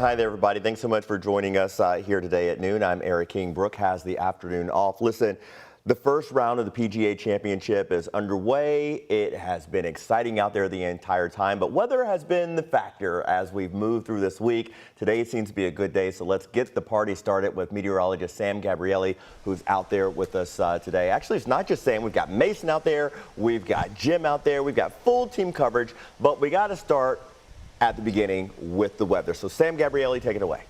Hi there, everybody. Thanks so much for joining us here today at noon. I'm Eric King. Brooke has the afternoon off. Listen, the first round of the PGA Championship is underway. It has been exciting out there the entire time, but weather has been the factor as we've moved through this week. Today seems to be a good day, so let's get the party started with meteorologist Sam Gabrielli, who's out there with us today. Actually, it's not just Sam. We've got Mason out there. We've got Jim out there. We've got full team coverage, but we got to start at the beginning with the weather. So Sam Gabrielli, take it away.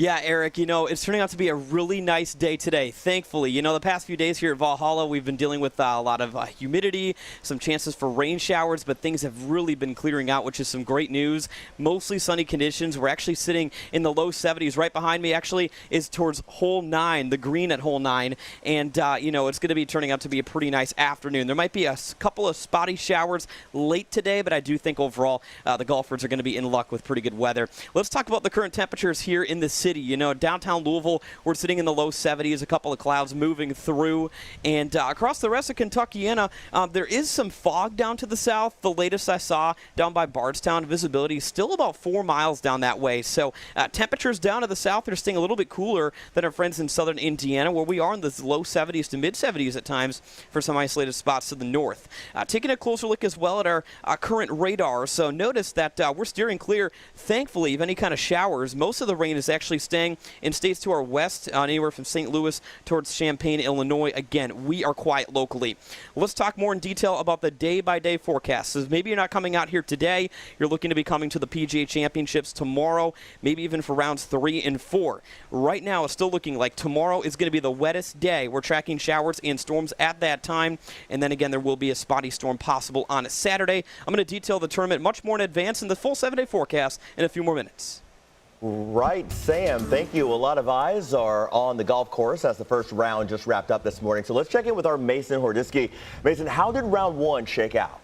Yeah, Eric, it's turning out to be a really nice day today, thankfully. The past few days here at Valhalla, we've been dealing with a lot of humidity, some chances for rain showers, but things have really been clearing out, which is some great news. Mostly sunny conditions. We're actually sitting in the low 70s. Right behind me, actually, is towards hole 9, the green at hole 9. And, it's going to be turning out to be a pretty nice afternoon. There might be a couple of spotty showers late today, but I do think overall the golfers are going to be in luck with pretty good weather. Let's talk about the current temperatures here in the city. Downtown Louisville, we're sitting in the low 70s, a couple of clouds moving through. And across the rest of Kentuckiana, there is some fog down to the south. The latest I saw down by Bardstown, visibility is still about 4 miles down that way. So temperatures down to the south are staying a little bit cooler than our friends in southern Indiana, where we are in the low 70s to mid 70s at times for some isolated spots to the north. Taking a closer look as well at our current radar. So notice that we're steering clear, thankfully, of any kind of showers. Most of the rain is actually staying in states to our west, anywhere from St. Louis towards Champaign, Illinois. Again, we are quiet locally. Let's talk more in detail about the day-by-day forecast. So maybe you're not coming out here today. You're looking to be coming to the PGA Championships tomorrow, maybe even for rounds 3 and 4. Right now, it's still looking like tomorrow is going to be the wettest day. We're tracking showers and storms at that time. And then again, there will be a spotty storm possible on a Saturday. I'm going to detail the tournament much more in advance in the full 7-day forecast in a few more minutes. Right, Sam, thank you. A lot of eyes are on the golf course as the first round just wrapped up this morning. So let's check in with our Mason Hordisky. Mason, how did round 1 shake out?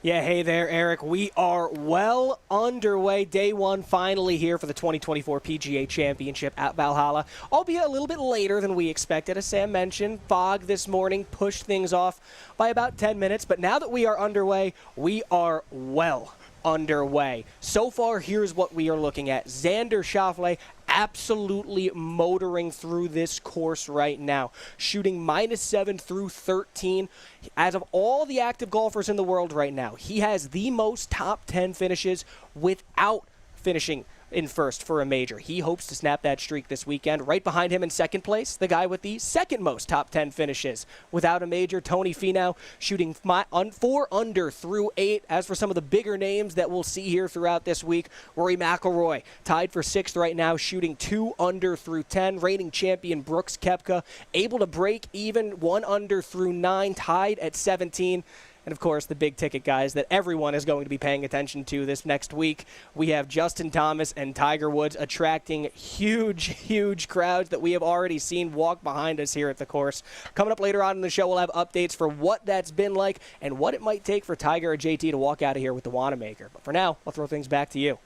Yeah, hey there, Eric. We are well underway. Day 1 finally here for the 2024 PGA Championship at Valhalla, albeit a little bit later than we expected. As Sam mentioned, fog this morning pushed things off by about 10 minutes. But now that we are underway, we are well underway. So far, here's what we are looking at. Xander Schauffele absolutely motoring through this course right now, shooting -7 through 13. As of all the active golfers in the world right now, he has the most top 10 finishes without finishing in first for a major. He hopes to snap that streak this weekend. Right behind him in second place, the guy with the second most top 10 finishes without a major, Tony Finau, shooting 4 under through 8. As for some of the bigger names that we'll see here throughout this week, Rory McIlroy tied for 6th right now, shooting 2 under through 10. Reigning champion Brooks Koepka able to break even, 1 under through 9, tied at 17. And, of course, the big-ticket guys that everyone is going to be paying attention to this next week. We have Justin Thomas and Tiger Woods attracting huge, huge crowds that we have already seen walk behind us here at the course. Coming up later on in the show, we'll have updates for what that's been like and what it might take for Tiger or JT to walk out of here with the Wanamaker. But for now, I'll throw things back to you.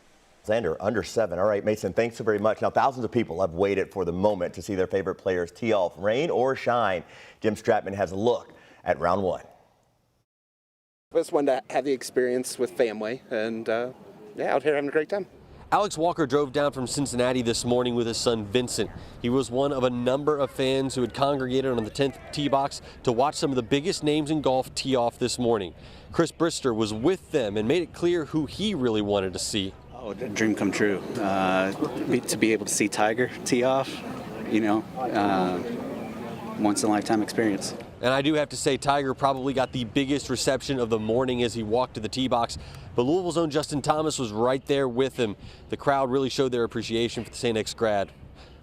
Xander, under 7. All right, Mason, thanks so very much. Now, thousands of people have waited for the moment to see their favorite players tee off, rain or shine. Jim Stratman has a look at round 1. I just wanted to have the experience with family and, out here having a great time. Alex Walker drove down from Cincinnati this morning with his son Vincent. He was one of a number of fans who had congregated on the 10th tee box to watch some of the biggest names in golf tee off this morning. Chris Brister was with them and made it clear who he really wanted to see. Oh, a dream come true. To be able to see Tiger tee off, once in a lifetime experience. And I do have to say, Tiger probably got the biggest reception of the morning as he walked to the tee box. But Louisville's own Justin Thomas was right there with him. The crowd really showed their appreciation for the St. X grad.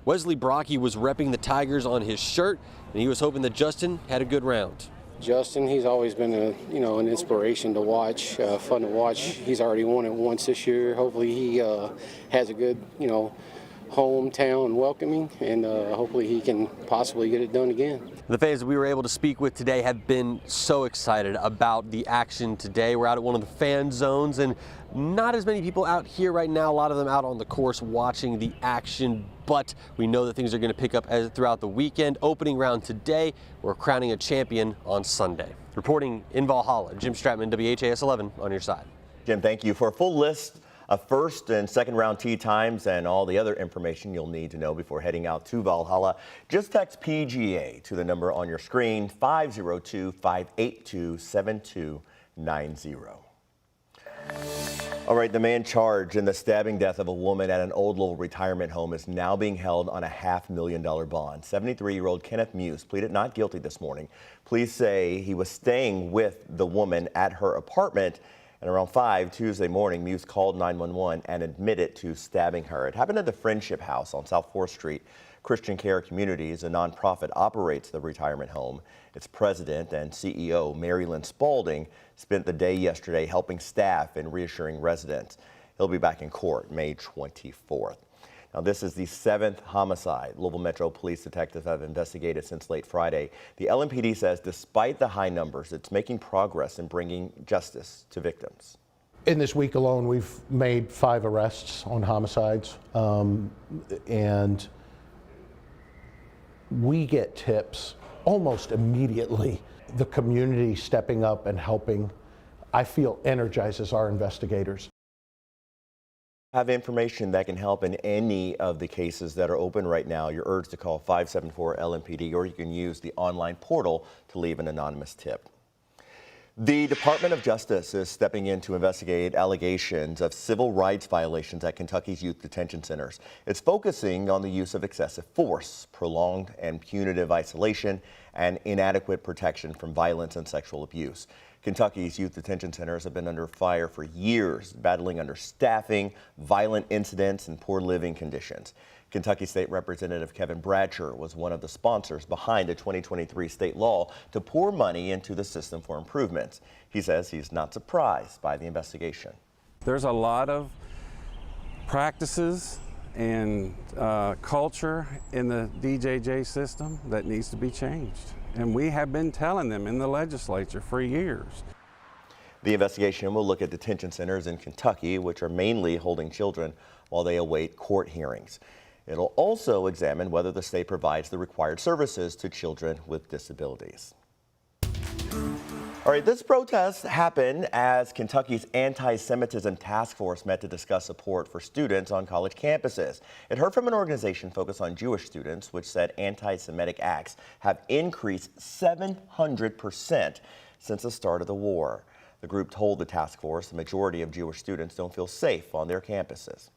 Wesley Brocky was repping the Tigers on his shirt, and he was hoping that Justin had a good round. Justin, he's always been an inspiration to watch, fun to watch. He's already won it once this year. Hopefully he has a good, hometown welcoming, and hopefully he can possibly get it done again. The fans we were able to speak with today have been so excited about the action today. We're out at one of the fan zones, and not as many people out here right now. A lot of them out on the course watching the action, but we know that things are going to pick up throughout the weekend. Opening round today, we're crowning a champion on Sunday. Reporting in Valhalla, Jim Stratman, WHAS11 on your side. Jim, thank you. For a full list of first and second round tee times and all the other information you'll need to know before heading out to Valhalla, just text PGA to the number on your screen, 502-582-7290. All right, the man charged in the stabbing death of a woman at an Old Lowell retirement home is now being held on a $500,000 bond. 73-year-old Kenneth Muse pleaded not guilty this morning. Police say he was staying with the woman at her apartment, and around 5 Tuesday morning, Muse called 911 and admitted to stabbing her. It happened at the Friendship House on South 4th Street. Christian Care Communities, a nonprofit, operates the retirement home. Its president and CEO, Mary Lynn Spalding, spent the day yesterday helping staff and reassuring residents. He'll be back in court May 24th. Now, this is the 7th homicide Louisville Metro Police detectives have investigated since late Friday. The LMPD says despite the high numbers, it's making progress in bringing justice to victims. In this week alone, we've made 5 arrests on homicides, and we get tips almost immediately. The community stepping up and helping, I feel, energizes our investigators. Have information that can help in any of the cases that are open right now, you're urged to call 574-LMPD, or you can use the online portal to leave an anonymous tip. The Department of Justice is stepping in to investigate allegations of civil rights violations at Kentucky's youth detention centers. It's focusing on the use of excessive force, prolonged and punitive isolation, and inadequate protection from violence and sexual abuse. Kentucky's youth detention centers have been under fire for years, battling understaffing, violent incidents, and poor living conditions. Kentucky State Representative Kevin Bradsher was one of the sponsors behind a 2023 state law to pour money into the system for improvements. He says he's not surprised by the investigation. There's a lot of practices and culture in the DJJ system that needs to be changed. And we have been telling them in the legislature for years. The investigation will look at detention centers in Kentucky, which are mainly holding children while they await court hearings. It'll also examine whether the state provides the required services to children with disabilities. All right, this protest happened as Kentucky's Anti-Semitism Task Force met to discuss support for students on college campuses. It heard from an organization focused on Jewish students, which said anti-Semitic acts have increased 700% since the start of the war. The group told the task force the majority of Jewish students don't feel safe on their campuses.